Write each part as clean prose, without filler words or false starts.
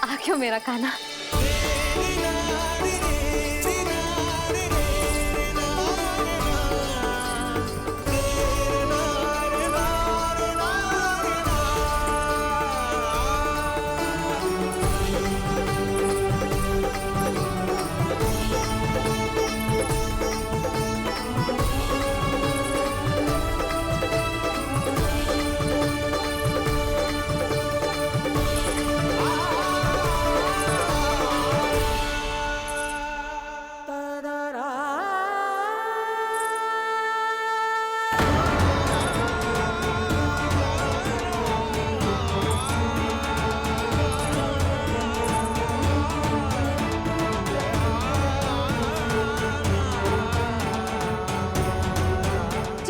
आ क्यों मेरा कान्हा।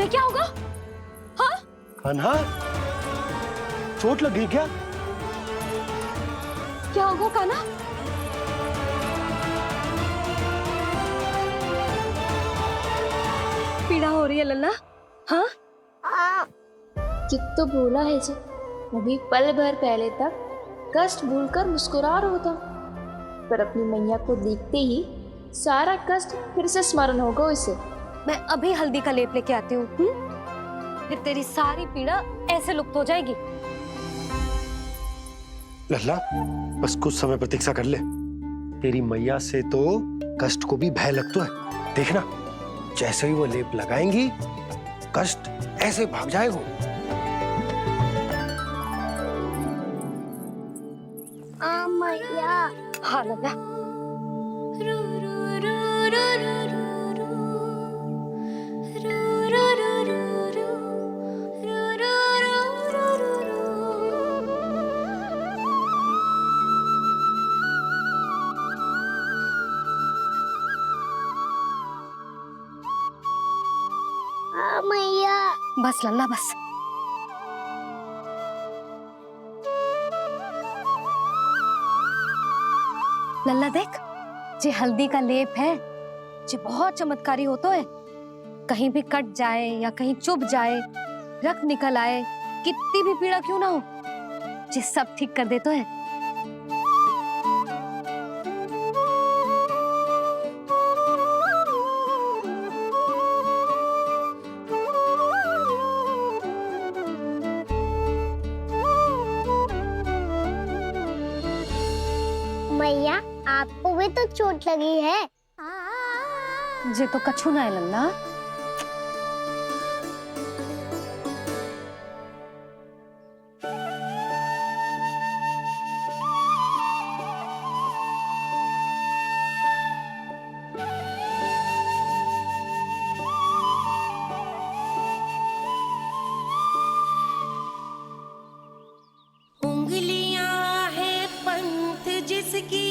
क्या होगा? हाँ? कान्हा, चोट लगी क्या? क्या होगा कान्हा? पीड़ा हो रही है लल्ला? हाँ? कित तो भूला है जी, अभी पल भर पहले तक कष्ट भूलकर मुस्कुरा रहा था, पर अपनी मैया को देखते ही सारा कष्ट फिर से स्मरण होगा उसे। मैं अभी हल्दी का लेप लेके आती हूँ, फिर तेरी सारी पीड़ा ऐसे लुप्त हो जाएगी। लल्ला, बस कुछ समय प्रतीक्षा कर ले। तेरी मैया से तो कष्ट को भी भय लगता है। देखना, जैसे ही वो लेप लगाएंगी, कष्ट ऐसे भाग जाएगा। मैया। हाँ लल्ला। मैया। बस लल्ला बस। लल्ला देख, जे हल्दी का लेप है, जे बहुत चमत्कारी होता है। कहीं भी कट जाए या कहीं चुभ जाए, रक्त निकल आए, कितनी भी पीड़ा क्यों ना हो, जे सब ठीक कर देता है। मैया, आपको भी तो चोट लगी है। जे तो कछु ना है लल्ला। उंगलियां है पंथ जिसकी,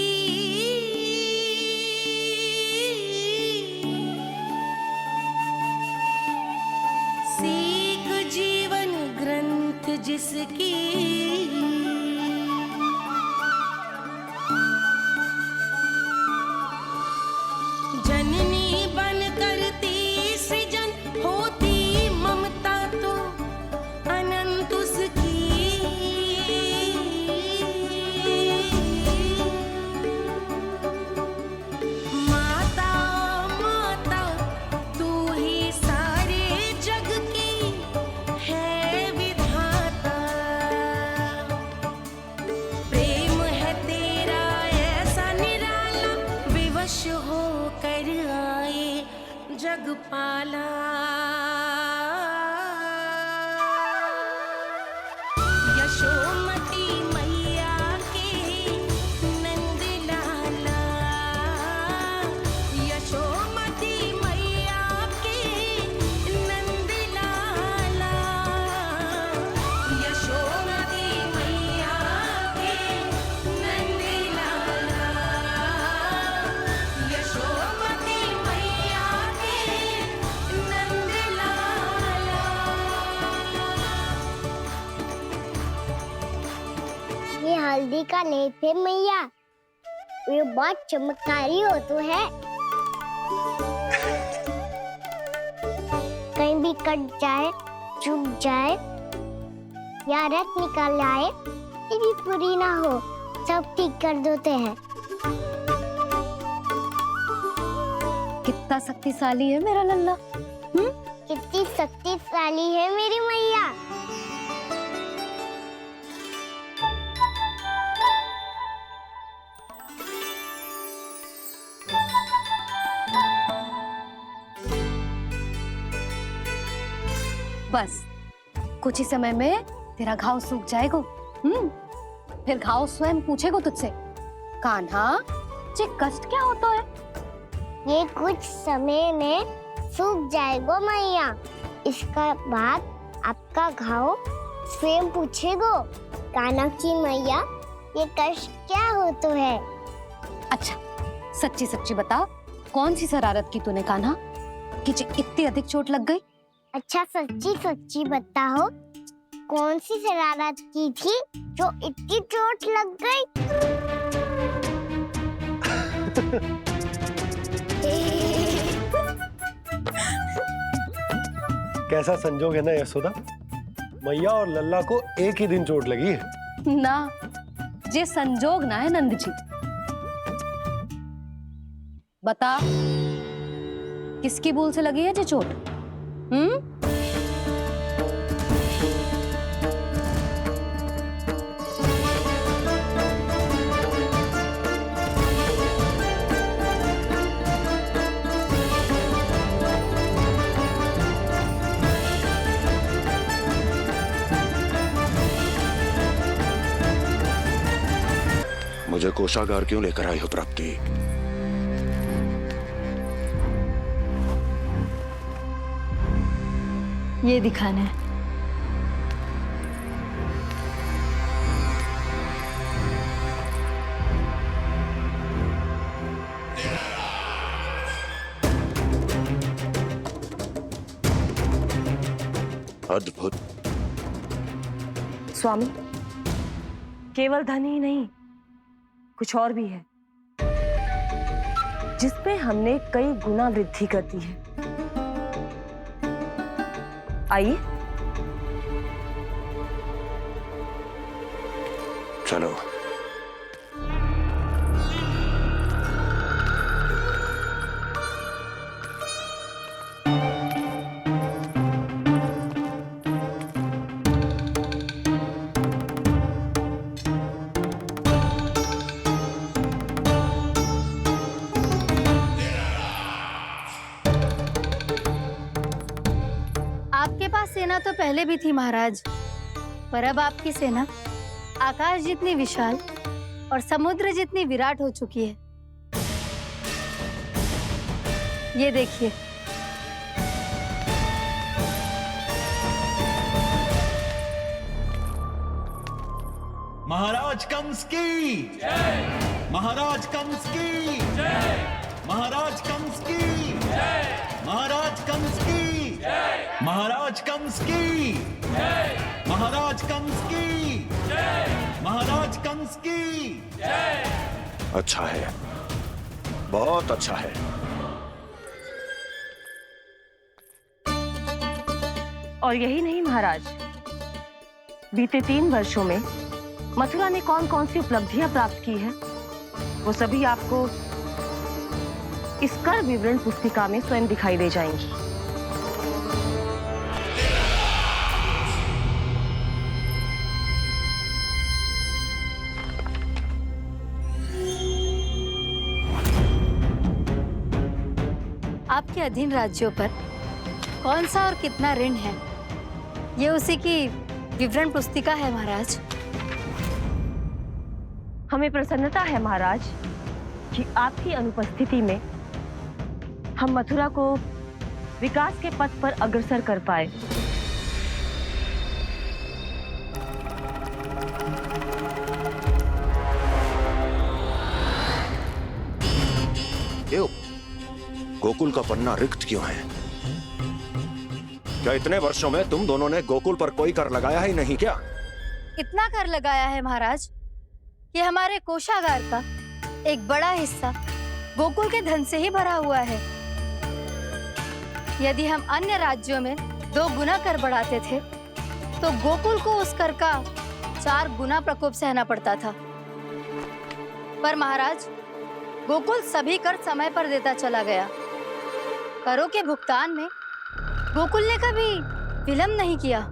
सीख जीवन ग्रंथ जिसकी, जननी बन करती सृजन होती ममता तो अनंत उसकी। माता माता तू ही सारे जग की है विधाता, प्रेम है तेरा ऐसा निराला, विवश होकर आए जग पाला। यशोमती मैया के नंद लाला, यशोमती मैया के नंद लाला, यशोमती मैया के नंद लाला, यशोमती मैया के नंद लाला। ये हल्दी का लेप है मैया, ये बहुत चमत्कारी हो तो है। कहीं भी कट जाए, चुभ जाए या रक्त निकल आए, ये भी पूरी ना हो, सब ठीक कर देते हैं। कितना शक्तिशाली है मेरा लल्ला। कितनी शक्तिशाली है मेरी मैया। बस कुछ ही समय में तेरा घाव सूख जाएगा। फिर घाव स्वयं पूछेगा तुझसे, कान्हा ये कष्ट क्या होता है? ये कुछ समय में सूख जाएगा मैया। इसका बाद आपका घाव स्वयं पूछेगो, कान्हा मैया ये कष्ट क्या होता है। अच्छा सच्ची सच्ची बता, कौन सी शरारत की तूने कान्हा कि इतनी अधिक चोट लग गई? अच्छा सच्ची सच्ची बताओ, कौन सी शरारत की थी जो इतनी चोट लग गई? कैसा संजोग है ना यशोदा, मैया और लल्ला को एक ही दिन चोट लगी है। ना ये संजोग ना है नंद जी। बता किसकी भूल से लगी है ये चोट? मुझे कोषागार क्यों लेकर आई हो प्राप्ति? ये दिखाना है। अद्भुत। स्वामी, केवल धन ही नहीं, कुछ और भी है जिसपे हमने कई गुना वृद्धि कर दी है। आइए चलो। आपके पास सेना तो पहले भी थी महाराज, पर अब आपकी सेना आकाश जितनी विशाल और समुद्र जितनी विराट हो चुकी है। ये देखिए, महाराज कंस की जय। महाराज कंस की जय। महाराज कंस की जय। महाराज कंस की जय। महाराज कंस की जय। महाराज कंस की जय। महाराज कंस की जय। अच्छा है, बहुत अच्छा है। और यही नहीं महाराज, बीते 3 वर्षों में मथुरा ने कौन कौन सी उपलब्धियां प्राप्त की है, वो सभी आपको इस कर विवरण पुस्तिका में स्वयं दिखाई दे जाएंगी। आपके अधीन राज्यों पर कौन सा और कितना ऋण है, ये उसी की विवरण पुस्तिका है महाराज। हमें प्रसन्नता है महाराज कि आपकी अनुपस्थिति में हम मथुरा को विकास के पथ पर अग्रसर कर पाए। क्यों? गोकुल का पन्ना रिक्त क्यों है? क्या इतने वर्षों में तुम दोनों ने गोकुल पर कोई कर लगाया ही नहीं क्या? इतना कर लगाया है महाराज कि हमारे कोषागार का एक बड़ा हिस्सा गोकुल के धन से ही भरा हुआ है। यदि हम अन्य राज्यों में 2 गुना कर बढ़ाते थे, तो गोकुल को उस कर का 4 गुना प्रकोप सहना पड़ता था। पर महाराज, गोकुल सभी कर समय पर देता चला गया। करों के भुगतान में गोकुल ने कभी विलंब नहीं किया।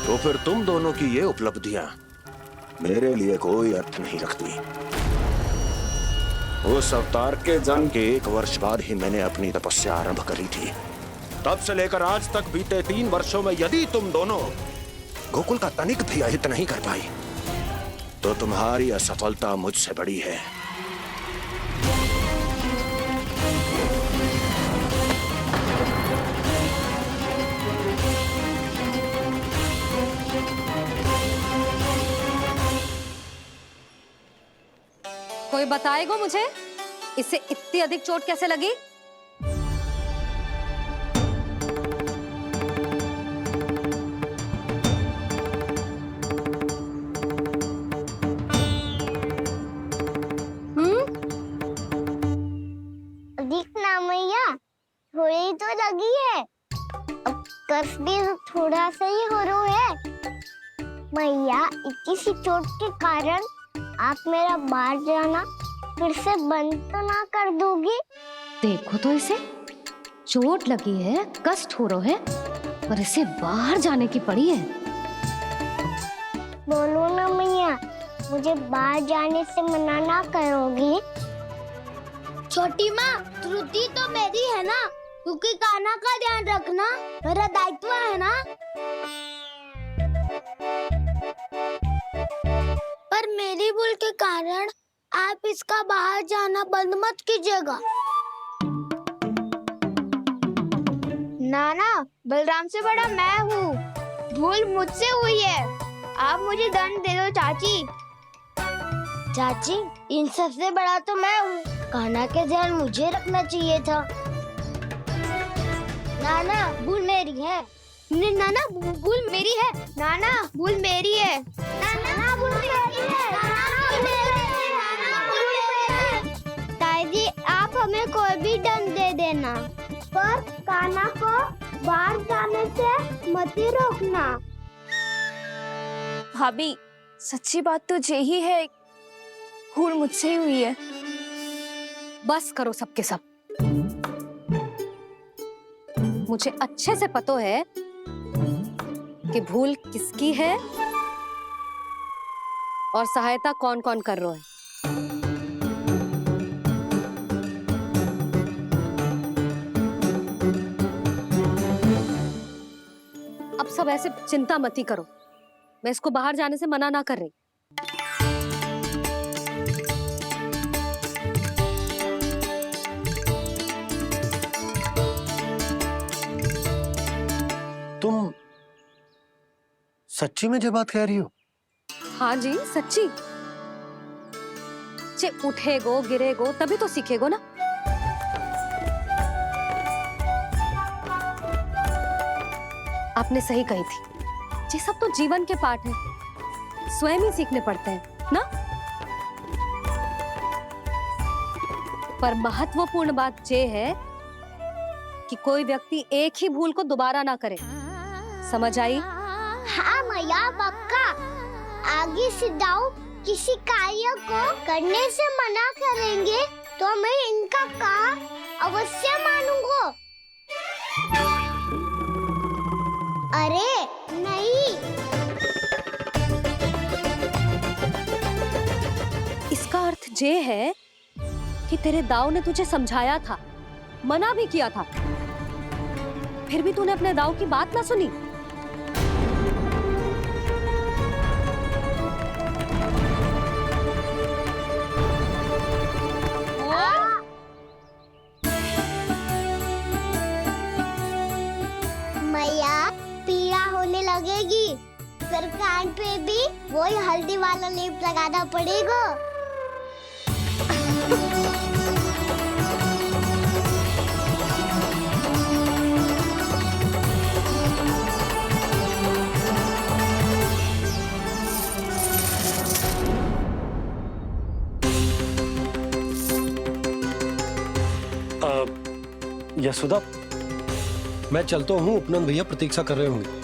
तो फिर तुम दोनों की ये उपलब्धियां मेरे लिए कोई अर्थ नहीं रखती। उस अवतार के जन्म के 1 वर्ष बाद ही मैंने अपनी तपस्या आरंभ करी थी। तब से लेकर आज तक बीते 3 वर्षों में यदि तुम दोनों गोकुल का तनिक भी अहित नहीं कर पाई तो तुम्हारी असफलता मुझसे बड़ी है। कोई बताएगा मुझे इसे इतनी अधिक चोट कैसे लगी? दिखना मैया, थोड़ी तो लगी है। अब कष्ट भी थोड़ा सा ही हो रहा है। मैया, इतनी सी चोट के कारण आप मेरा बाहर जाना फिर से बंद तो ना कर दोगी? देखो तो इसे, चोट लगी है, कष्ट हो रहा है, पर इसे बाहर जाने की पड़ी है। बोलो ना मैया, मुझे बाहर जाने से मना ना करोगी? छोटी माँ, त्रुटि तो मेरी है ना, क्योंकि कान्हा का ध्यान रखना मेरा दायित्व है ना। पर मेरी भूल के कारण आप इसका बाहर जाना बंद मत कीजिएगा। नाना, बलराम से बड़ा मैं हूँ, भूल मुझसे हुई है, आप मुझे दंड दे दो चाची। चाची, इन सबसे बड़ा तो मैं हूँ, कान्हा के ध्यान मुझे रखना चाहिए था। नाना, भूल मेरी है। नाना, भूल मेरी है। नाना, भूल मेरी है। नाना, भूल मेरी है। नाना, भूल मेरी है। ताई जी, आप हमें कोई भी दंड दे देना, पर कान्हा को बाहर जाने से मत ही रोकना। भाभी, सच्ची बात तो यही है, भूल मुझसे ही हुई है। बस करो सबके सब। मुझे अच्छे से पता है कि भूल किसकी है और सहायता कौन कौन कर रहा है। अब सब ऐसे चिंता मत ही करो, मैं इसको बाहर जाने से मना ना कर रही। तुम सच्ची में जो बात कह रही हो? हाँ जी, सच्ची। जे उठेगो गिरेगो तभी तो सीखेगो ना। आपने सही कही थी, ये सब तो जीवन के पाठ हैं, स्वयं ही सीखने पड़ते हैं ना। पर महत्वपूर्ण बात ये है कि कोई व्यक्ति एक ही भूल को दोबारा ना करे, समझ आई? हाँ मैया, पक्का। आगे से दाऊ किसी कार्य को करने से मना करेंगे तो मैं इनका काम अवश्य मानूंगा। अरे नहीं, इसका अर्थ ये है कि तेरे दाऊ ने तुझे समझाया था, मना भी किया था, फिर भी तूने अपने दाऊ की बात ना सुनी। मैया, पीड़ा होने लगेगी, फिर कान पे भी वही हल्दी वाला लेप लगाना पड़ेगा। यशोदा, मैं चलता हूँ, उपनंद भैया प्रतीक्षा कर रहे होंगे।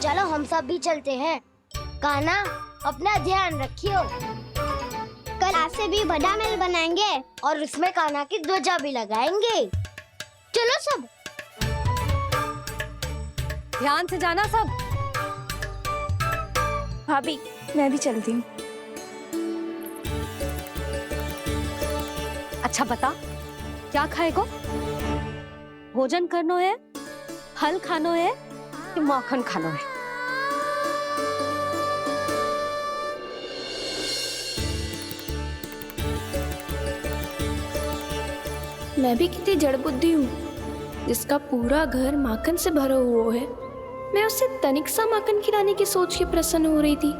चलो हम सब भी चलते हैं। कान्हा, अपना ध्यान रखियो। कल आज से भी बड़ा महल बनाएंगे और उसमें कान्हा की ध्वजा भी लगाएंगे। चलो सब। ध्यान से जाना सब। भाभी, मैं भी चलती हूँ। अच्छा बता, क्या खाएगो? भोजन करनो है, फल खानो है कि माखन खानो है? मैं भी कितनी जड़ बुद्धि हूँ, जिसका पूरा घर माखन से भरा हुआ है। मैं उससे तनिक सा माखन खिलाने की सोच के प्रसन्न हो रही थी।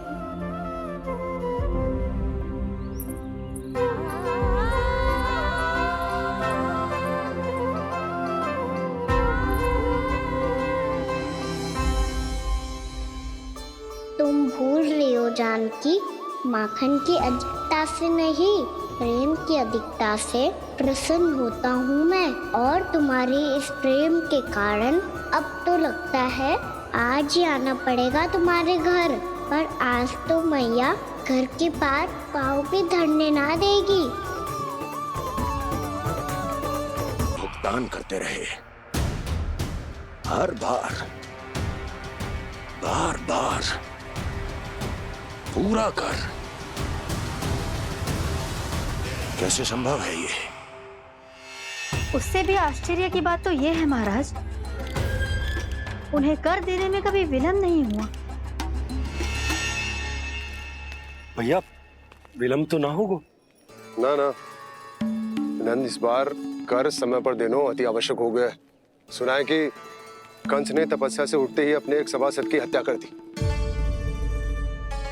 तुम भूल रही हो जानकी, माखन की अधिकता से नहीं, प्रेम की अधिकता से प्रसन्न होता हूँ मैं। और तुम्हारी इस प्रेम के कारण अब तो लगता है आज ही आना पड़ेगा तुम्हारे घर। पर आज तो मैया घर के पास पाँव भी धरने ना देगी। भुगतान करते रहे, हर बार बार बार पूरा कर। कैसे संभव है ये? उससे भी आश्चर्य की बात तो ये है महाराज, उन्हें कर देने में कभी विलंब नहीं हुआ। भैया, विलंब तो ना होगा? ना ना नंद, इस बार कर समय पर देना अति आवश्यक हो गया है। सुना है कि कंस ने तपस्या से उठते ही अपने एक सभासद की हत्या कर दी।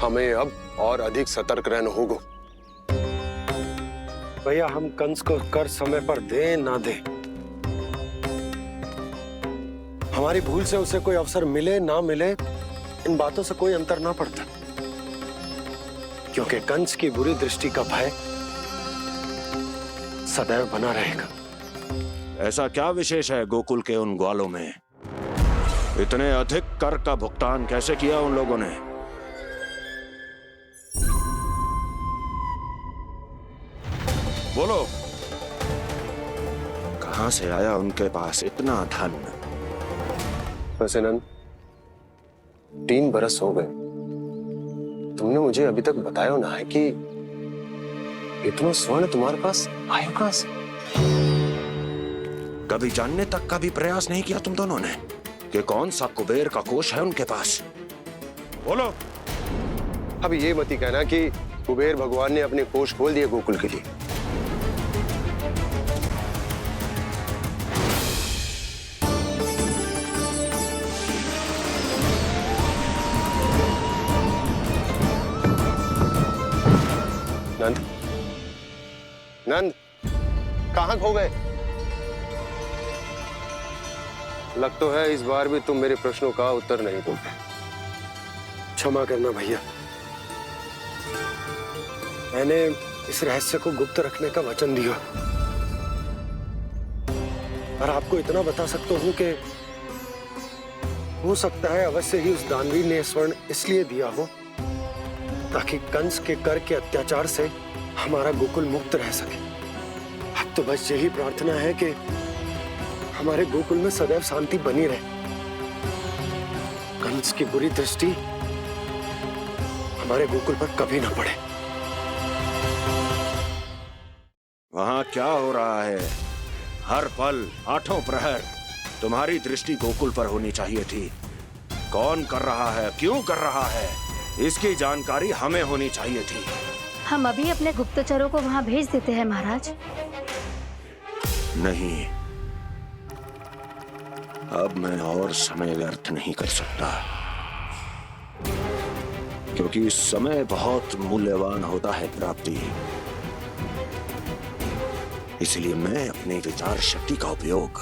हमें अब और अधिक सतर्क रहना होगा। भैया, हम कंस को कर समय पर दे ना दे, हमारी भूल से उसे कोई अवसर मिले ना मिले, इन बातों से कोई अंतर ना पड़ता, क्योंकि कंस की बुरी दृष्टि का भय सदैव बना रहेगा। ऐसा क्या विशेष है गोकुल के उन ग्वालों में? इतने अधिक कर का भुगतान कैसे किया उन लोगों ने? बोलो, कहां से आया उनके पास इतना धन? वैसे नंद, 3 बरस हो गए, तुमने मुझे अभी तक बताया ना है कि इतना स्वर्ण तुम्हारे पास आया कहां से? कभी जानने तक का भी प्रयास नहीं किया तुम दोनों ने कि कौन सा कुबेर का कोष है उनके पास? बोलो। अब ये मत ही कहना कि कुबेर भगवान ने अपने कोष खोल दिए गोकुल के लिए। नंद, नंद, कहां खो गए? लग तो है इस बार भी तुम मेरे प्रश्नों का उत्तर नहीं दोगे। क्षमा करना भैया, मैंने इस रहस्य को गुप्त रखने का वचन दिया, और आपको इतना बता सकता हूं कि हो सकता है अवश्य ही उस दानवीर ने स्वर्ण इसलिए दिया हो ताकि कंस के कर के अत्याचार से हमारा गोकुल मुक्त रह सके। अब तो बस यही प्रार्थना है कि हमारे गोकुल में सदैव शांति बनी रहे, कंस की बुरी दृष्टि हमारे गोकुल पर कभी ना पड़े। वहां क्या हो रहा है? हर पल, आठों प्रहर तुम्हारी दृष्टि गोकुल पर होनी चाहिए थी। कौन कर रहा है, क्यों कर रहा है, इसकी जानकारी हमें होनी चाहिए थी। हम अभी अपने गुप्तचरों को वहां भेज देते हैं महाराज। नहीं, अब मैं और समय व्यर्थ नहीं कर सकता, क्योंकि समय बहुत मूल्यवान होता है प्राप्ति। इसलिए मैं अपनी विचार शक्ति का उपयोग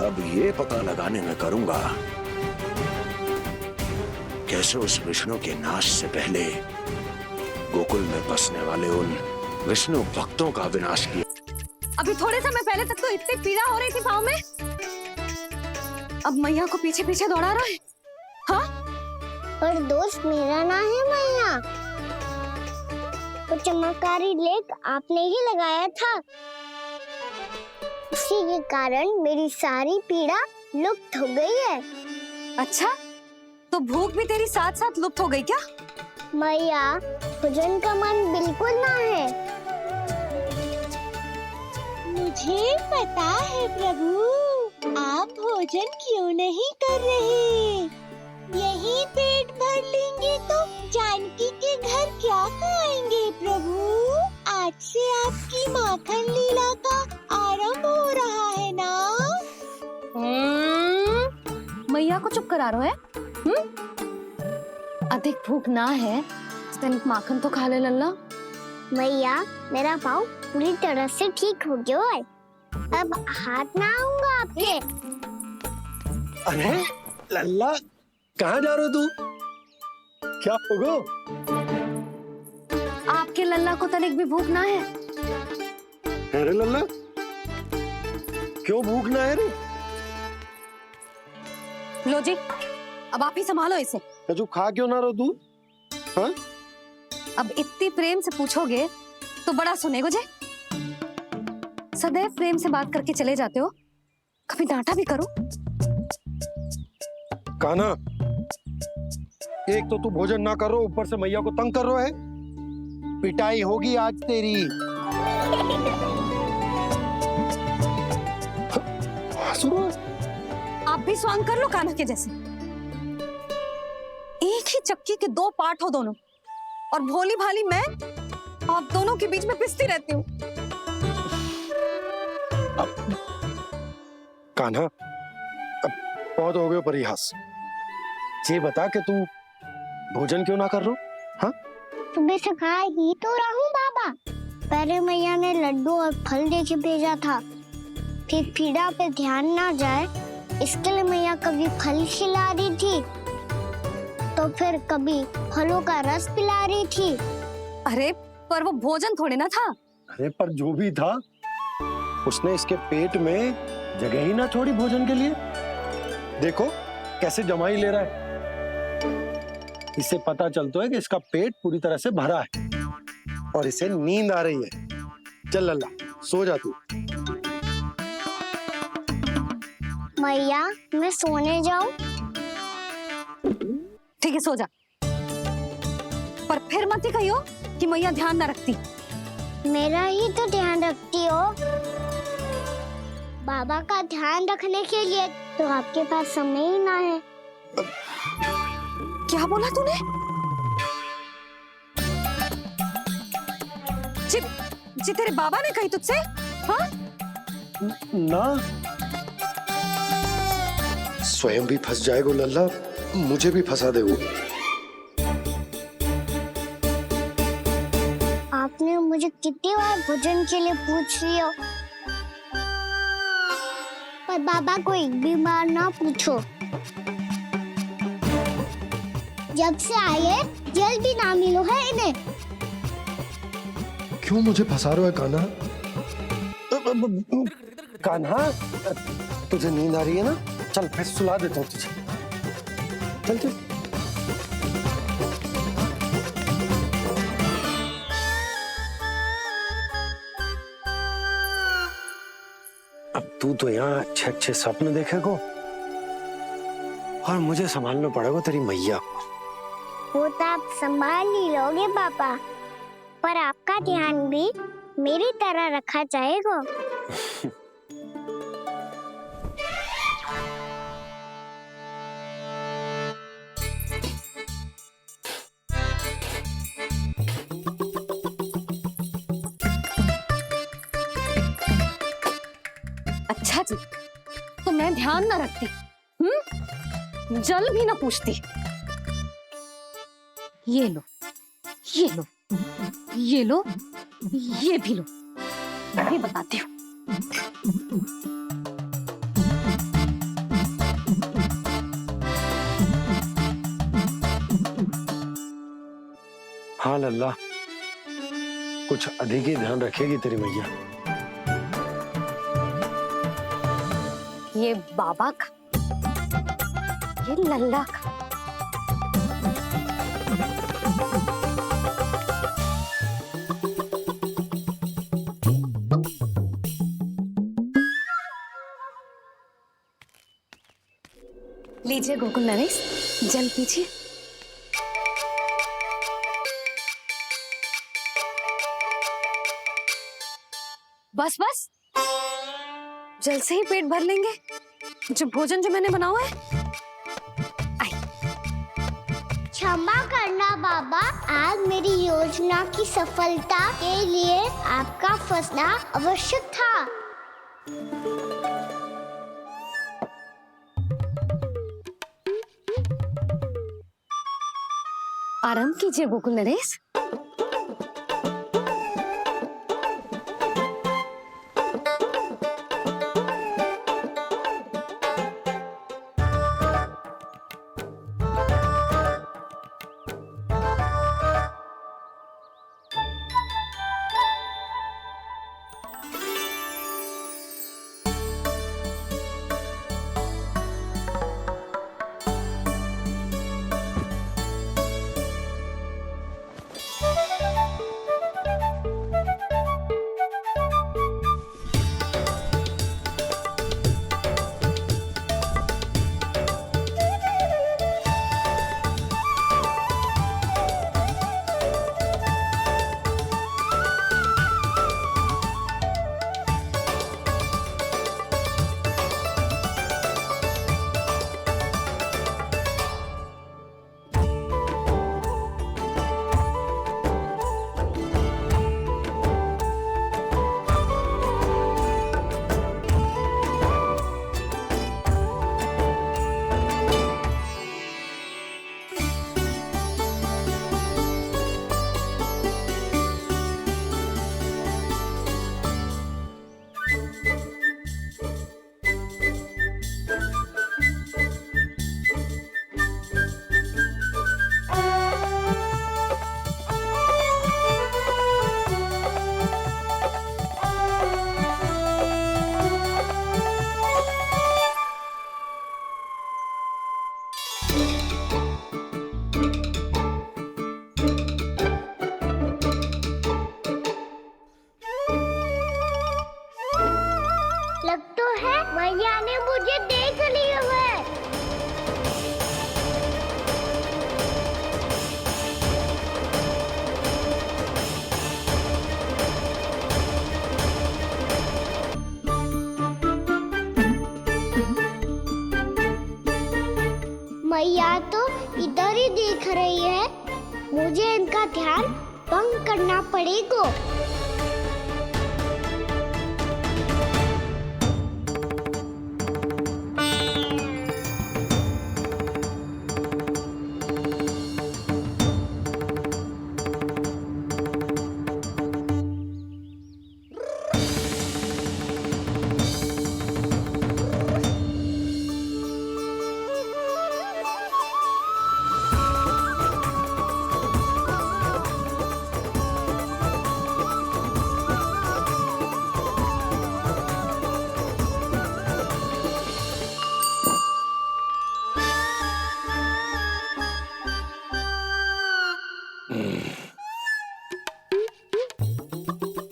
अब ये पता लगाने में करूंगा कैसे उस विष्णु के नाश से पहले गोकुल में बसने वाले उन विष्णु भक्तों का विनाश किया। अभी थोड़े समय पहले तक तो इतनी पीड़ा हो रही थी पाँव में, अब मैया को पीछे पीछे दौड़ा रहा है। हाँ, पर दोस्त मेरा ना है मैया, वो चमत्कारी लेप आपने ही लगाया था, उसी के कारण मेरी सारी पीड़ा लुप्त हो गई है। अच्छा, तो भूख भी तेरी साथ साथ लुप्त हो गई क्या? मैया, भोजन का मन बिल्कुल ना है। मुझे पता है प्रभु, आप भोजन क्यों नहीं कर रहे? यही पेट भर लेंगे तो जानकी के घर क्या खाएंगे प्रभु? आज से आपकी माखन लीला का आरंभ हो रहा है ना? मैया को चुप करा रहे है? अधिक भूख ना है, तनिक माखन तो खा ले लल्ला। मैया, मेरा पाँव पूरी तरह से ठीक हो गया है, अब हाथ ना आऊंगा आपके। अरे लल्ला, कहाँ जा रहे हो तू? क्या होगो? आपके लल्ला को तनिक भी भूख ना है? अरे लल्ला, क्यों भूख ना है रे? लो जी, अब आप ही संभालो इसे। तू खा क्यों ना रहो तू? हाँ? अब इतनी प्रेम से पूछोगे तो बड़ा सुनेगो जे। सदैव प्रेम से बात करके चले जाते हो, कभी डांटा भी करो। कान्हा, एक तो तू भोजन ना करो, ऊपर से मैया को तंग कर रहा है। पिटाई होगी आज तेरी। आप भी स्वांग कर लो कान्हा के जैसे। एक ही चक्की के दो पार्ट हो दोनों, और भोली भाली मैं आप दोनों के बीच में पिसती रहती हूँ। कान्हा, अब बहुत हो गए परिहास। ये बता कि तू भोजन क्यों ना कर रहा? हाँ? सुबह से खा ही तो रहूं बाबा। पहले मैया ने लड्डू और फल देके भेजा था, फिर पीड़ा पे ध्यान ना जाए इसके लिए मैया कभी फल खिला रही थी, तो फिर कभी फलों का रस पिला रही थी। अरे पर वो भोजन थोड़े ना था। अरे पर जो भी था, उसने इसके पेट में जगह ही ना छोड़ी भोजन के लिए। देखो कैसे जमाई ले रहा है। इससे पता चलता है कि इसका पेट पूरी तरह से भरा है और इसे नींद आ रही है। चल लल्ला, सो जा तू। मैया, मैं सोने जाऊं? ठीक है, सो जा, पर फिर मत ही कहियो कि मैया ध्यान ना रखती। मेरा ही तो ध्यान रखती हो। बाबा का ध्यान रखने के लिए तो आपके पास समय ही ना है। क्या बोला तूने? जी तेरे बाबा ने कही तुझसे? हाँ? ना, स्वयं भी फंस जाएगो लल्ला, मुझे भी फंसा देगो। आपने मुझे कितनी बार भोजन के लिए पूछ लिया, पर बाबा को एक भी बार ना पूछो। जब से आए जल भी ना मिलो है इन्हें। क्यों मुझे फंसा रहा है कान्हा? कान्हा, तुझे नींद आ रही है ना? चल मैं सुला देता हूँ तुझे। चल चल। अब तू तो यहाँ अच्छे अच्छे सपने देखेगो और मुझे संभालना पड़ेगा तेरी मैया को। वो तो आप संभाल ही लोगे पापा, पर आपका ध्यान भी मेरी तरह रखा जाएगा। अच्छा जी, तो मैं ध्यान ना रखती, जल भी ना पूछती। ये लो, ये लो, ये लो, ये भी लो, मैं भी बताती हूँ। हाँ लल्ला, कुछ अधिक ही ध्यान रखेगी तेरी मैया। ये बाबा का, ये लल्ला का। लीजिए गोकुल नरेश, जल पीजिए। बस बस, जल से ही पेट भर लेंगे। जो भोजन जो मैंने बनाया है। क्षमा करना बाबा, आज मेरी योजना की सफलता के लिए आपका फंसना आवश्यक था। आराम कीजिए गोकुल नरेश। लग तो है मैया ने मुझे देख लिया है। मैया तो इधर ही देख रही है, मुझे इनका ध्यान भंग करना पड़ेगा।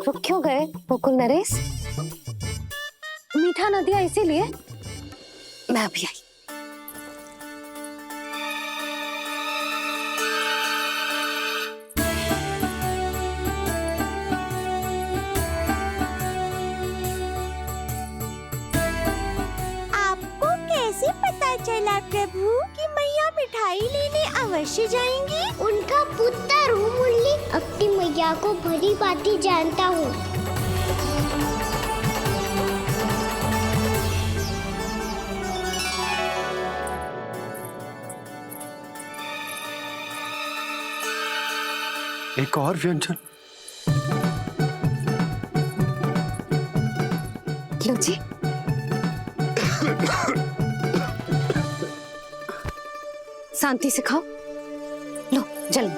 रुक क्यों गए गोकुल नरेश? मीठा न दिया इसीलिए मैं अभी आई। आपको कैसे पता चला प्रभु कि मैया मिठाई लेने अवश्य जाएंगी? उनका पुत्र हूँ मुरली, अपनी मैया को भली भांति जानता हूँ। एक और व्यंजन। लो जी। शांति से खाओ। लो जल।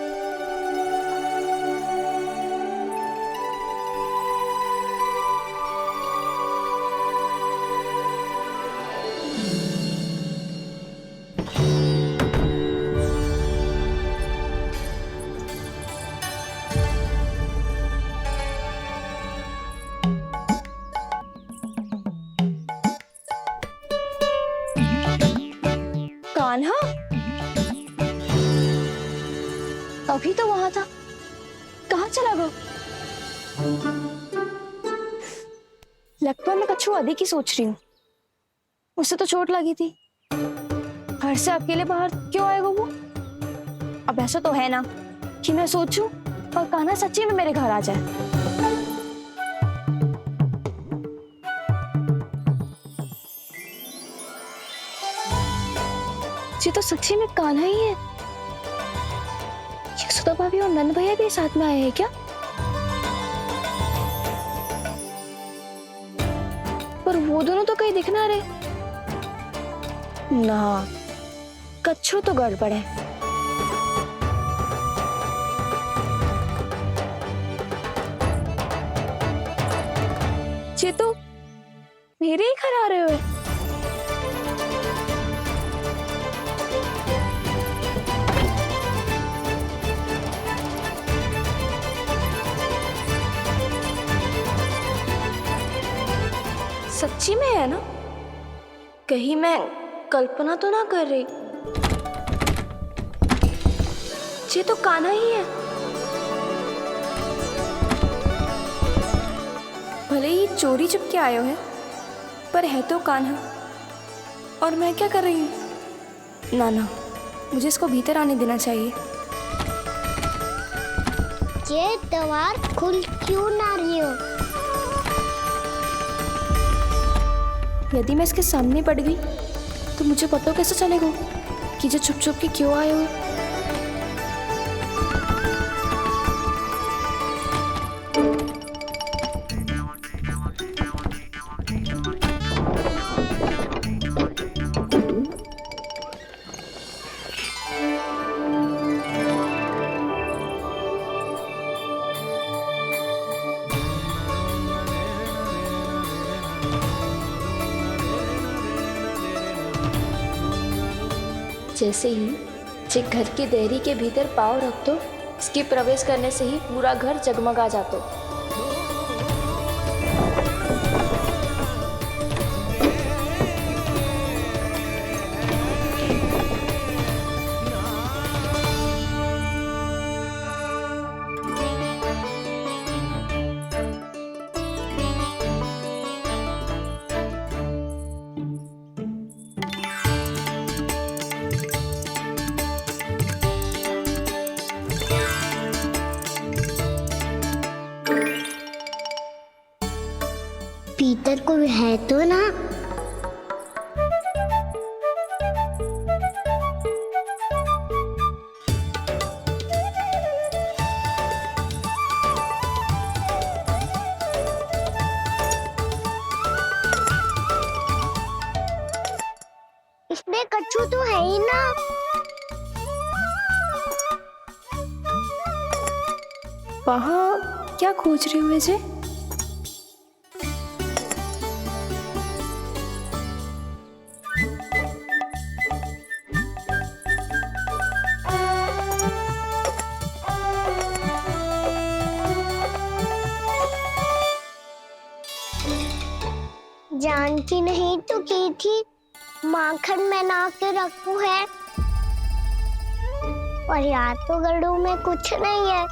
अभी तो वहां था, कहाँ चला गया? लगता है मैं कच्छू अधिक ही सोच रही हूँ। उसे तो चोट लगी थी, घर से अकेले बाहर क्यों आएगा वो? अब ऐसा तो है ना कि मैं सोचूं और कान्हा सच्ची में मेरे घर आ जाए। ये तो सच्ची में कान्हा ही है। यशोदा भाभी और नंद भैया भी साथ में आए हैं क्या? पर वो दोनों तो कहीं दिख ना रहे। ना, कच्छू तो गड़बड़ है। ये तो मेरे ही घर आ रहे हुए। सच्ची में है ना? कहीं मैं कल्पना तो ना कर रही? ये तो कान्हा ही है। भले ही चोरी चुपके आए हो है, पर है तो कान्हा। और मैं क्या कर रही हूँ? ना ना, मुझे इसको भीतर आने देना चाहिए। ये दीवार खुल क्यों ना रही हो? यदि मैं इसके सामने पड़ गई तो मुझे पता कैसे चलेगा कि ये छुप छुप के क्यों आए हुए? जैसे ही जे घर की देहरी के भीतर पाँव रख दो, इसके प्रवेश करने से ही पूरा घर जगमगा जातो। भीतर कोई है तो ना? इसमें कच्छू तो है ही ना। वहाँ क्या खोज रहे हुए जे? जानकी नहीं तो की थी माखन में ना के रखू है, और याद तो गड़ू में कुछ नहीं है।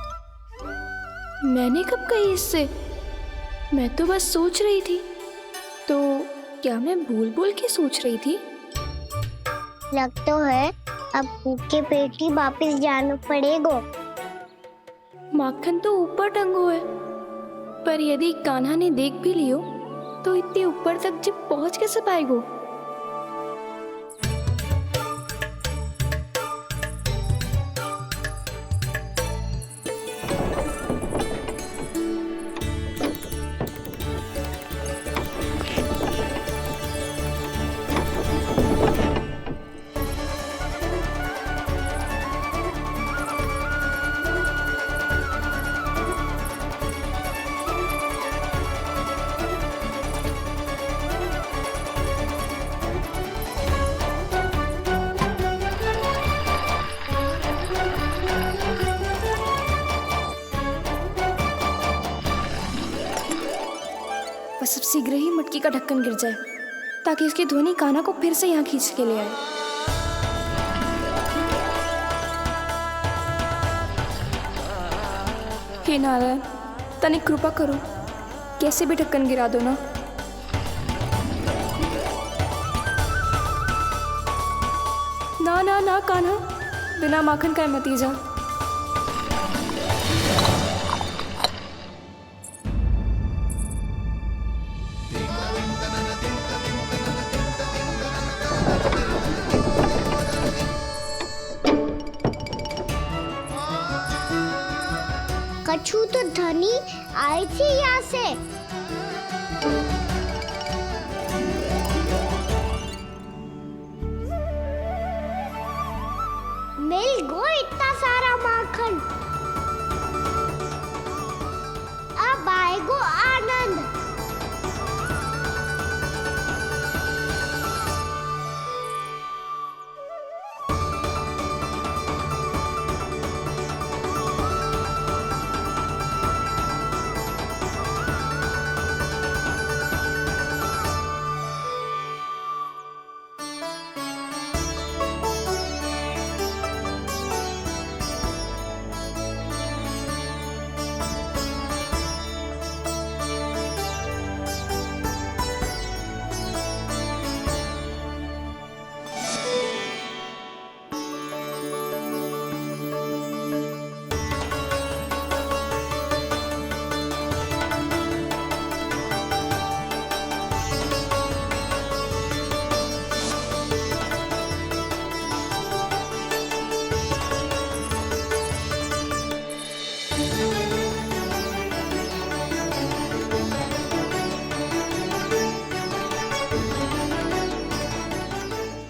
मैंने कब कही इससे? मैं तो बस सोच रही थी। तो क्या मैं भूल भूल के सोच रही थी? लग तो है अब भूखे पेट ही वापिस जाना पड़ेगा। माखन तो ऊपर टंगो है, पर यदि कान्हा ने देख भी लियो तो इतने ऊपर तक जब पहुंच कैसे पाएगो? बस अब शीघ्र ही मटकी का ढक्कन गिर जाए ताकि उसकी ध्वनि कान्हा को फिर से यहाँ खींच के ले आए। हे नारायण, तनिक कृपा करो, कैसे भी ढक्कन गिरा दो ना। ना ना ना कान्हा, बिना माखन का मत ही जा। कछु तो धनी आई थी यहाँ से। मिल गो इतना सारा माखन। अब आएगो आनंद।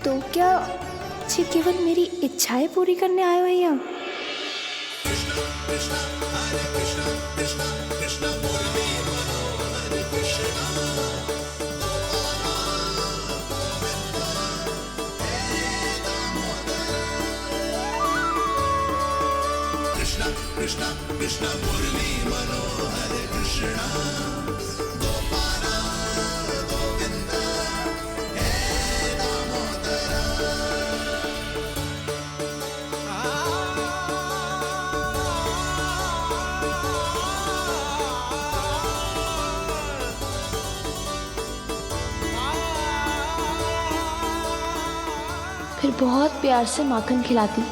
तो क्या ये केवल मेरी इच्छाएं पूरी करने आए हो यहाँ? फिर बहुत प्यार से माखन खिलाती।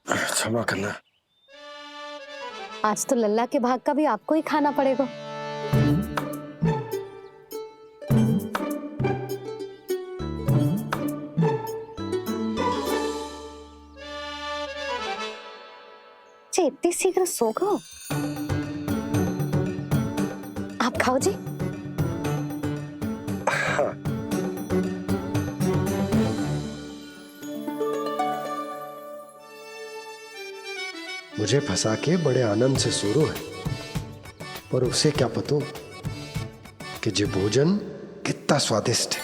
क्षमा करना। आज तो लल्ला के भाग का भी आपको ही खाना पड़ेगा। इतनी शीघ्र सो गो? आप खाओ जी। हाँ। मुझे फंसा के बड़े आनंद से सो रहा है, पर उसे क्या पता कि ये भोजन कितना स्वादिष्ट है।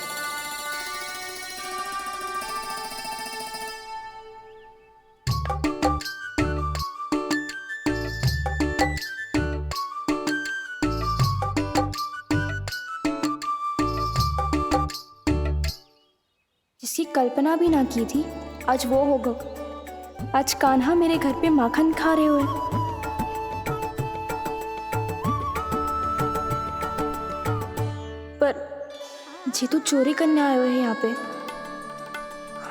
जिसकी कल्पना भी ना की थी, आज वो होगा। आज कान्हा मेरे घर पे माखन खा रहे हुए। पर जी तो चोरी करने आए हुए हैं यहाँ पे।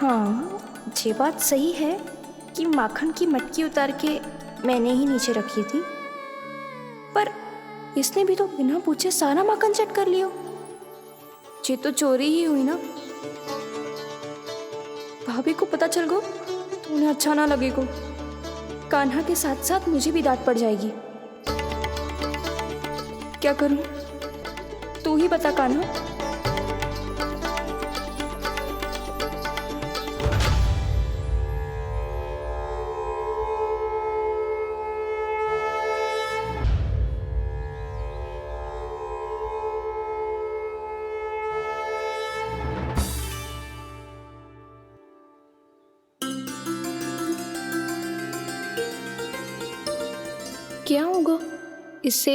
हाँ, ये बात सही है कि माखन की मटकी उतार के मैंने ही नीचे रखी थी, पर इसने भी तो बिना पूछे सारा माखन चट कर लियो। ये तो चोरी ही हुई ना। भाभी को पता चल गो तो उन्हें अच्छा ना लगेगा। कान्हा के साथ साथ मुझे भी डांट पड़ जाएगी। क्या करूं? तू ही बता कान्हा। क्या होगा? इससे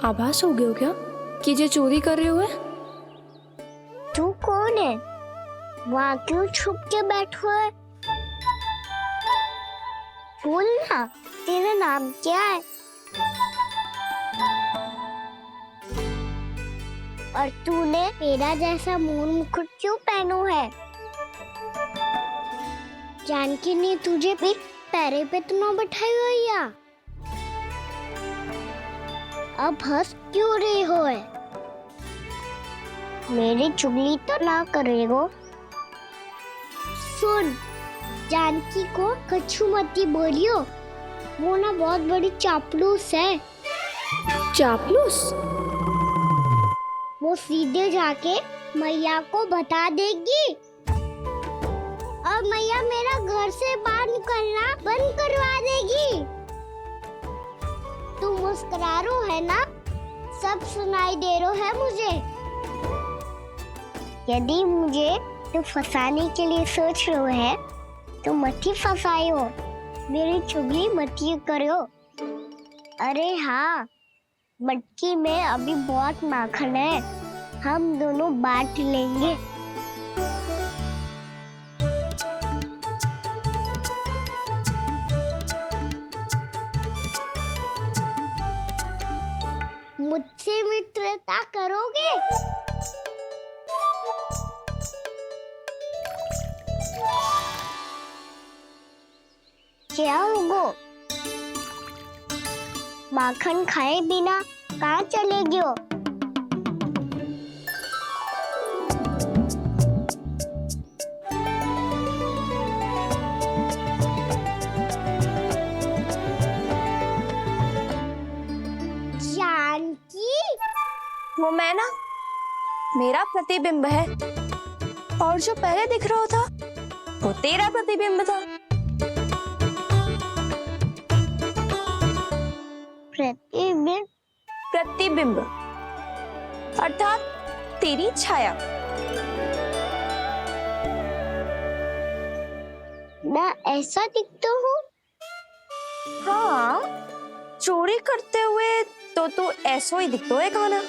आभास हो गया हो क्या कि ये चोरी कर रहे हुए? तू कौन है? वहाँ क्यों छुप के बैठो है? बोल ना, तेरा नाम क्या है? और तूने मेरा जैसा मोर मुकुट क्यों पहनो है? जानकी ने तुझे भी पैरे पे तो ना बैठाई हुई है। अब हंस क्यों रही हो है? मेरी चुगली तो ना करेगो। सुन, जानकी को कछु मती बोलियो, वो ना बहुत बड़ी चापलूस है। चापलूस? वो सीधे जाके मैया को बता देगी और मैया मेरा घर से बाहर निकलना बंद करवा देगी। तू मुस्कुरा रो है ना? सब सुनाई दे रो है मुझे। यदि मुझे तू फंसाने के लिए सोच रो है तो मत ही फंसायो, मेरी चुगली मत ही करो। अरे हाँ, मटकी में अभी बहुत माखन है, हम दोनों बांट लेंगे। मुझसे मित्रता करोगे? क्या होगो? माखन खाए बिना कहाँ चलेगी हो? वो मैं ना, मेरा प्रतिबिंब है, और जो पहले दिख रहा था वो तेरा प्रतिबिंब था। प्रतिबिंब? प्रतिबिंब अर्थात तेरी छाया। मैं ऐसा दिखता हूँ? हाँ, चोरी करते हुए तो तू ऐसा ही दिखता है कान्हा।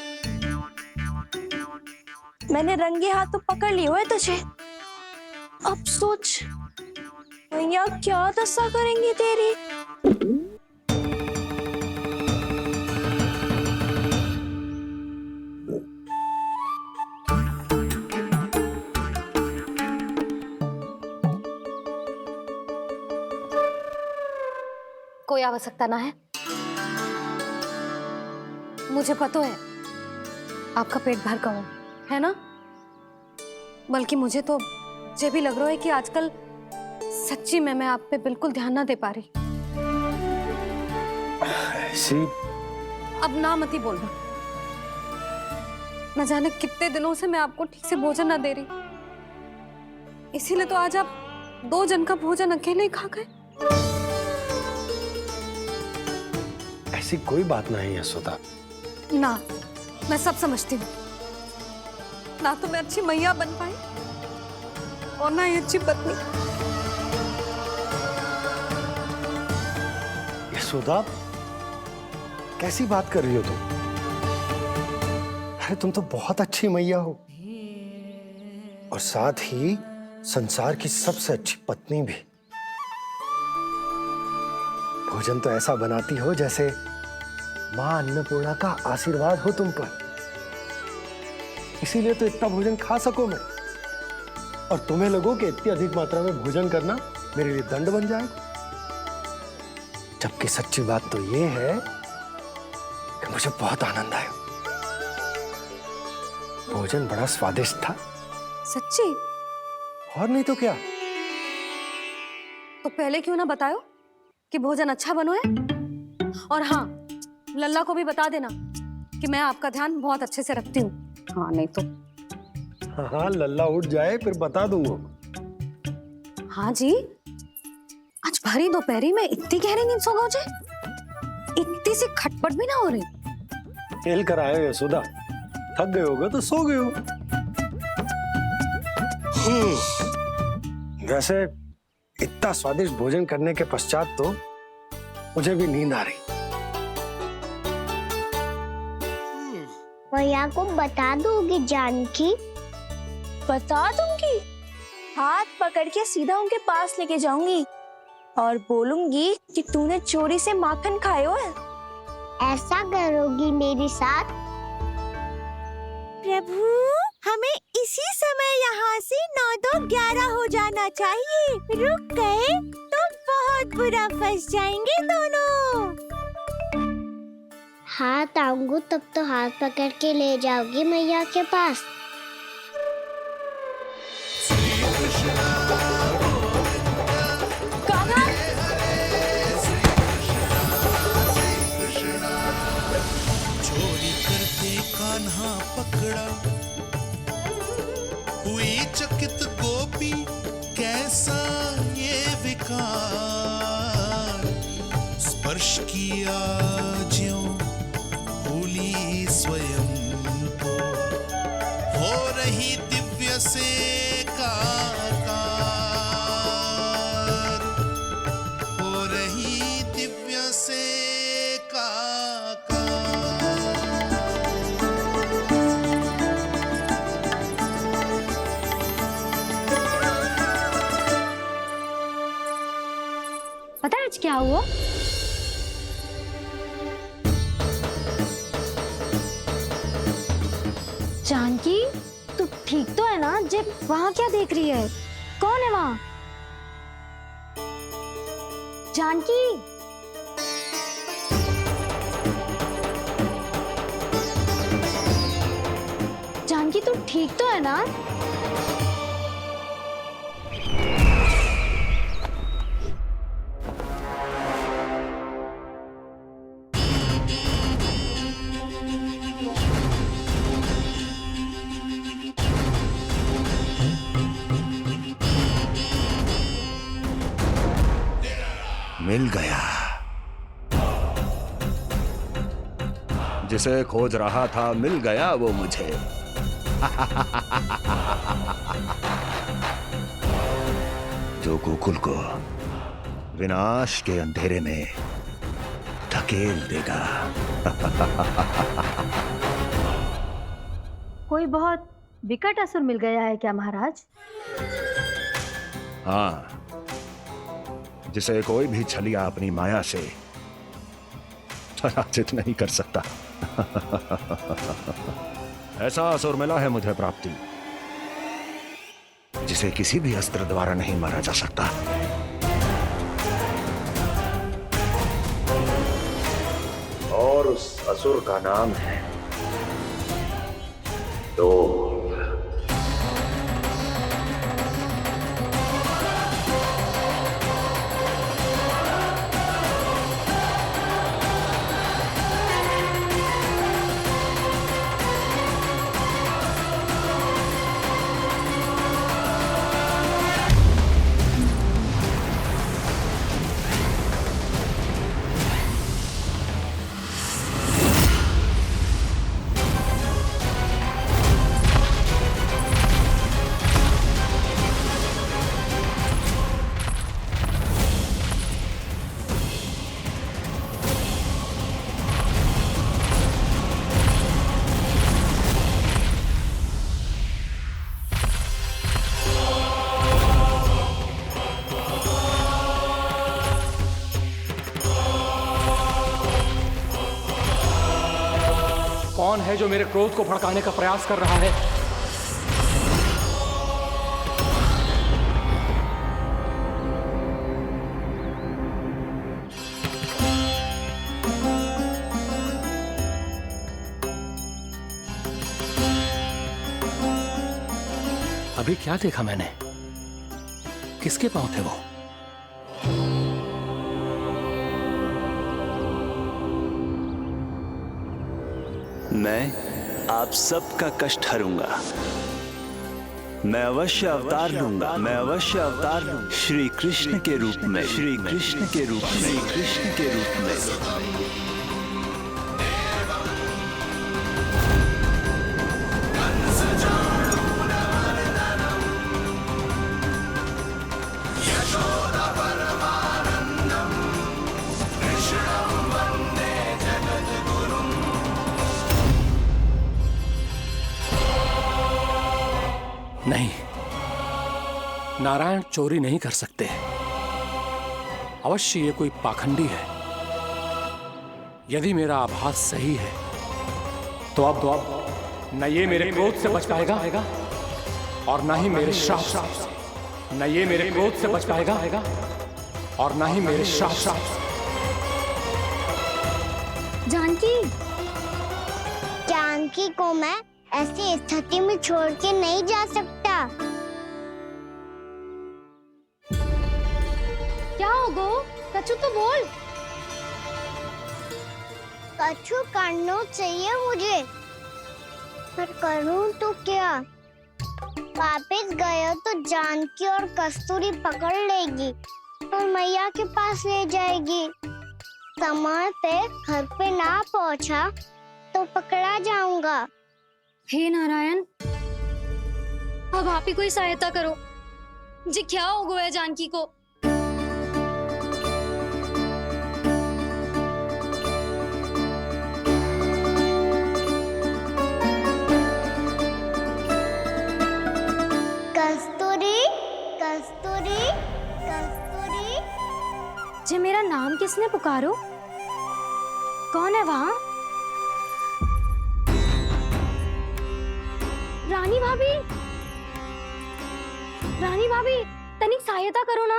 मैंने रंगे हाथों पकड़ लियो है तुझे। अब सोच भैया क्या दशा करेंगी तेरी। कोई आवश्यकता ना है, मुझे पता है आपका पेट भर का है ना। बल्कि मुझे तो ये भी लग रहा है कि आजकल सच्ची में मैं आप पे बिल्कुल ध्यान ना दे पा रही। ऐसी अब ना मत ही बोलना। न जाने कितने दिनों से मैं आपको ठीक से भोजन ना दे रही, इसीलिए तो आज आप 2 जन का भोजन अकेले ही खा गए। ऐसी कोई बात नहीं यशोदा। ना, मैं सब समझती हूँ। ना तो मैं अच्छी मैया बन पाई और ना ही अच्छी पत्नी। यशोदा, कैसी बात कर रही हो तुम? अरे तुम तो बहुत अच्छी मैया हो और साथ ही संसार की सबसे अच्छी पत्नी भी। भोजन तो ऐसा बनाती हो जैसे मां अन्नपूर्णा का आशीर्वाद हो तुम पर। इसीलिए तो इतना भोजन खा सको मैं। और तुम्हें लगो कि इतनी अधिक मात्रा में भोजन करना मेरे लिए दंड बन जाएगा। जबकि सच्ची बात तो ये है कि मुझे बहुत आनंद आया। भोजन बड़ा स्वादिष्ट था। सच्ची? और नहीं तो क्या। तो पहले क्यों ना बतायो कि भोजन अच्छा बनो है। और हाँ, लल्ला को भी बता देना कि मैं आपका ध्यान बहुत अच्छे से रखती हूँ। हाँ नहीं तो। हाँ, लल्ला उठ जाए फिर बता दूंगा। हाँ जी, आज भरी दोपहरी में इतनी गहरी नींद सो गए जे? इतनी सी खटपट भी ना हो रही? खेल कर आए हो यशोदा, थक गए होगे तो सो गए हो। वैसे इतना स्वादिष्ट भोजन करने के पश्चात तो मुझे भी नींद आ रही। मैया को बता दोगी जानकी? बता दूंगी। हाथ पकड़ के सीधा उनके पास लेके जाऊंगी और बोलूंगी कि तूने चोरी से माखन खाए हो। ऐसा करोगी मेरे साथ? प्रभु, हमें इसी समय यहाँ से 9-2-11 हो जाना चाहिए। रुक गए तो बहुत बुरा फंस जाएंगे दोनों। हाथ आऊंगी तब तो हाथ पकड़ के ले जाओगी मैया के पास। चोरी करते कान्हा पकड़ा, हुई चकित गोपी कैसा ये विकार, स्पर्श किया ज्यों भूली स्वयं को, हो रही दिव्य से काकार, हो रही दिव्य से पता है आज क्या हुआ? जानकी, तू ठीक तो है ना? जब वहां क्या देख रही है? कौन है वहां? जानकी, जानकी तू ठीक तो है ना? मिल गया। जिसे खोज रहा था मिल गया वो मुझे। जो गोकुल को विनाश के अंधेरे में धकेल देगा। कोई बहुत विकट असुर मिल गया है क्या महाराज? हाँ, जिसे कोई भी छलिया अपनी माया से पराजित नहीं कर सकता। ऐसा असुर मिला है मुझे प्राप्ति, जिसे किसी भी अस्त्र द्वारा नहीं मारा जा सकता। और उस असुर का नाम है डोल। कौन है जो मेरे क्रोध को भड़काने का प्रयास कर रहा है? अभी क्या देखा मैंने? किसके पांव थे वो? मैं आप सबका कष्ट हरूंगा। मैं अवश्य अवतार लूंगा। मैं अवश्य अवतार लूंगा। श्री कृष्ण के रूप में। श्री कृष्ण के रूप में। श्री कृष्ण के रूप में। नहीं, नारायण चोरी नहीं कर सकते। अवश्य ये कोई पाखंडी है। यदि मेरा आभास सही है तो अब न ये मेरे क्रोध से बच पाएगा और न ही मेरे श्राप से। न ये मेरे क्रोध से बच पाएगा और न ही मेरे श्राप से। जानकी, जानकी को मैं ऐसी स्थिति में छोड़ के नहीं जा सकता। क्या हो गो? कछु तो बोल। कछु करना चाहिए मुझे, पर करूं तो क्या? वापस गया तो जानकी और कस्तूरी पकड़ लेगी और मैया के पास ले जाएगी। समय पे घर पे ना पहुंचा तो पकड़ा जाऊंगा। हे नारायण, अब आप ही कोई सहायता करो। जी क्या हो गया जानकी को? कस्तूरी, कस्तूरी, कस्तूरी। जी मेरा नाम किसने पुकारो? कौन है वहाँ? रानी भाभी, रानी भाभी, तनिक सहायता करो ना।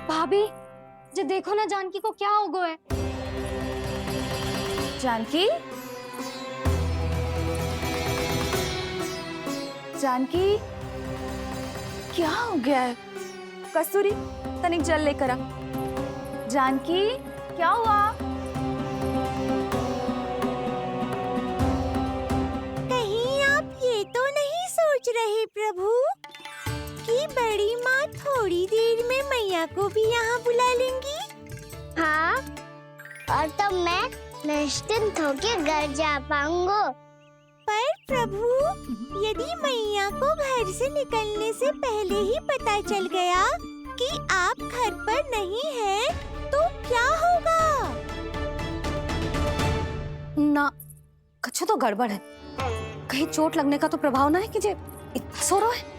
भाभी, जे देखो ना जानकी को क्या हो गया है। जानकी, जानकी, क्या हो गया है? कस्तूरी, तनिक जल लेकर आ। जानकी, क्या हुआ? रहे प्रभु कि बड़ी माँ थोड़ी देर में मैया को भी यहाँ बुला लेंगी। हाँ, और तब मैं निश्चिंत होके घर जा पाऊंगा। पर प्रभु, यदि मैया को घर से निकलने से पहले ही पता चल गया कि आप घर पर नहीं हैं, तो क्या होगा? ना, कुछ तो गड़बड़ है। कहीं चोट लगने का तो प्रभाव ना है कि जे इतना सो रहा है।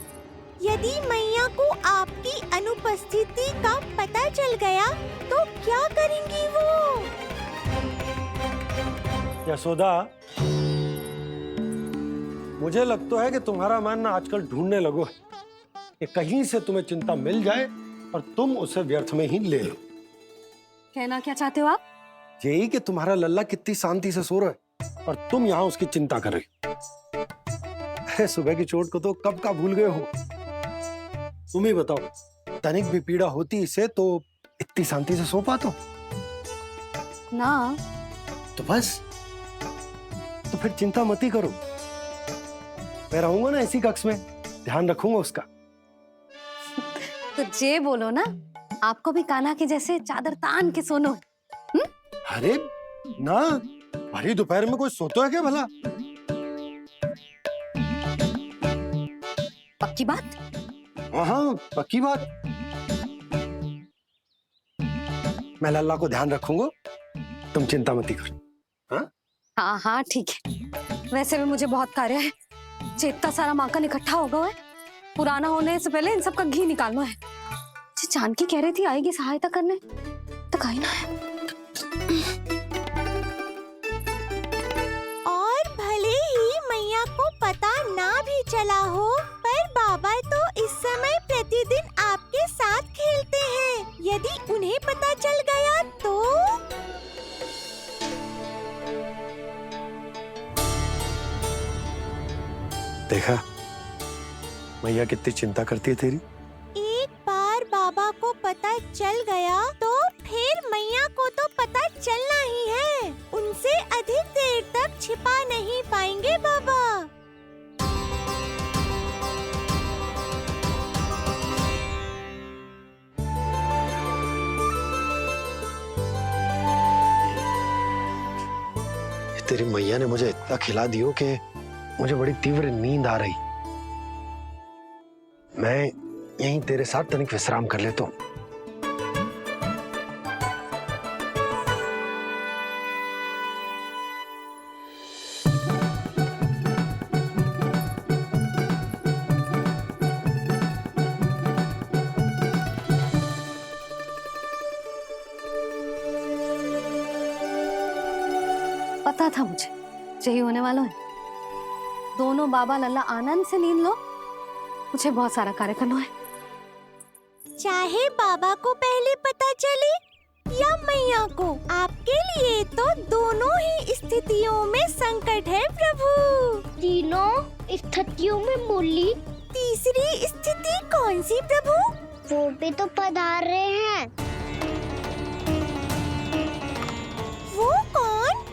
यदि मैया को आपकी अनुपस्थिति का पता चल गया तो क्या करेंगी वो? यशोदा, मुझे लगता है कि तुम्हारा मन ना आजकल ढूंढने लगो है कि कहीं से तुम्हें चिंता मिल जाए और तुम उसे व्यर्थ में ही ले लो। कहना क्या चाहते हो आप? यही कि तुम्हारा लल्ला कितनी शांति से सो रहा है और तुम यहाँ उसकी चिंता कर रही हो। अरे सुबह की चोट को तो कब का भूल गए हो। तुम ही बताओ, तनिक भी पीड़ा होती इसे तो इतनी शांति से सो पाते हो ना? तो बस, तो फिर चिंता मत ही करो। मैं रहूंगा ना इसी कक्ष में, ध्यान रखूंगा उसका। तो जे बोलो ना, आपको भी कान्हा के जैसे चादर तान के सोनो है। अरे ना, भरी दोपहर में कोई सोता है क्या भला? पक्की बात? हाँ, पक्की बात। मैं लल्ला को ध्यान रखूंगा, तुम चिंता मत करो। हाँ हाँ हाँ ठीक है। वैसे भी मुझे बहुत कार्य है। इतना सारा माखन इकट्ठा होगा है, पुराना होने से पहले इन सब का घी निकालना है। जानकी कह रही थी आएगी सहायता करने, तो कहीं ना है। और भले ही मैया को पता ना भी चला हो, पर बाबा तो इस समय प्रतिदिन आपके साथ खेलते हैं। यदि उन्हें पता चल गया तो? देखा मैया कितनी चिंता करती है तेरी। एक बार बाबा को पता चल गया तो फिर मैया को तो पता चलना ही है। उनसे अधिक देर तक छिपा नहीं पाएंगे बाबा। तेरी मैया ने मुझे इतना खिला दियो कि मुझे बड़ी तीव्र नींद आ रही। मैं यहीं तेरे साथ तनिक विश्राम कर लेता हूँ। पता था मुझे यही होने वाला है। दोनों बाबा लल्ला आनंद से नींद लो, मुझे बहुत सारा कार्य करना है। चाहे बाबा को पहले पता चले या मैया को, आपके लिए तो दोनों ही स्थितियों में संकट है प्रभु। तीनों स्थितियों में मुरली, तीसरी स्थिति कौन सी प्रभु? वो भी तो पधार रहे हैं। वो कौन?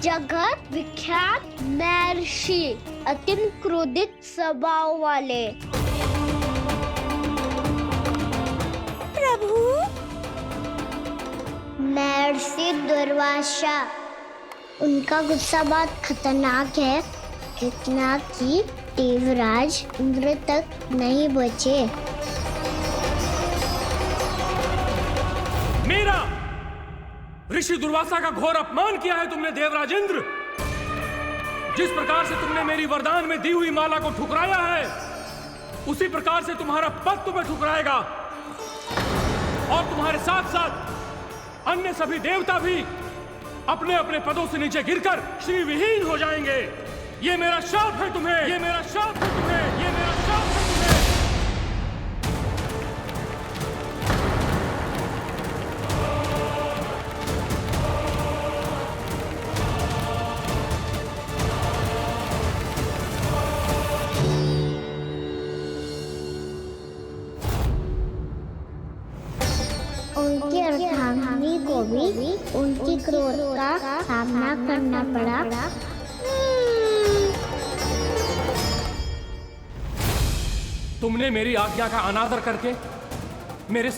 जगत विख्यात महर्षि, अत्यंत क्रोधित स्वभाव वाले। प्रभु महर्षि दुर्वासा। उनका गुस्सा बहुत खतरनाक है, इतना कि देवराज इंद्र तक नहीं बचे। मेरा ऋषि दुर्वासा का घोर अपमान किया है तुमने देवराज इंद्र। जिस प्रकार से तुमने मेरी वरदान में दी हुई माला को ठुकराया है, उसी प्रकार से तुम्हारा पद तुम्हें ठुकराएगा और तुम्हारे साथ साथ अन्य सभी देवता भी अपने अपने पदों से नीचे गिरकर श्री विहीन हो जाएंगे। ये मेरा शाप है तुम्हें, ये मेरा शाप है तुम्हें, ये मेरा शाप है तुम्हें। उनकी अर्धांगिनी को भी उनकी क्रोध का सामना करना पड़ा। तुमने मेरी आज्ञा का अनादर करके मेरे